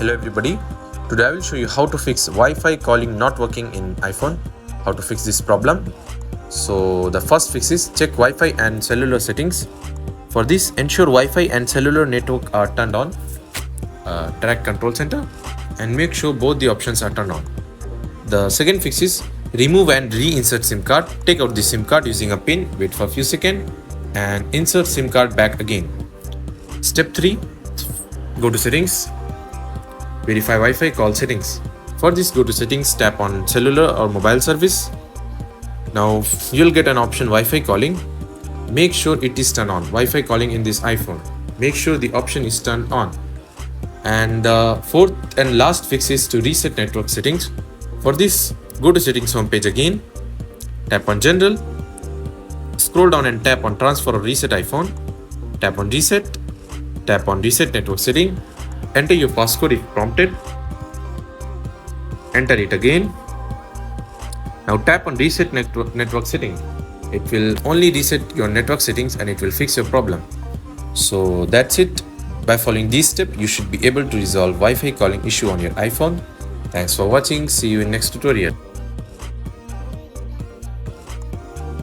Hello everybody, today I will show you how to fix Wi-Fi calling not working in iPhone, how to fix this problem. So the first fix is check Wi-Fi and cellular settings. For this, ensure Wi-Fi and cellular network are turned on, track control center, and make sure both the options are turned on. The second fix is remove and reinsert SIM card. Take out the SIM card using a pin, wait for a few seconds and insert SIM card back again. Step 3, go to settings. Verify Wi-Fi call settings. For this, go to settings, tap on cellular or mobile service. Now you'll get an option Wi-Fi calling. Make sure it is turned on. Wi-Fi calling in this iPhone. Make sure the option is turned on. And the fourth and last fix is to reset network settings. For this, go to settings homepage again. Tap on general. Scroll down and tap on transfer or reset iPhone. Tap on reset. Tap on reset network setting. Enter your passcode if prompted. Enter it again. Now tap on reset network setting. It will only reset your network settings and it will fix your problem. So that's it. By following these steps, you should be able to resolve Wi-Fi calling issue on your iPhone. Thanks for watching. See you in next tutorial.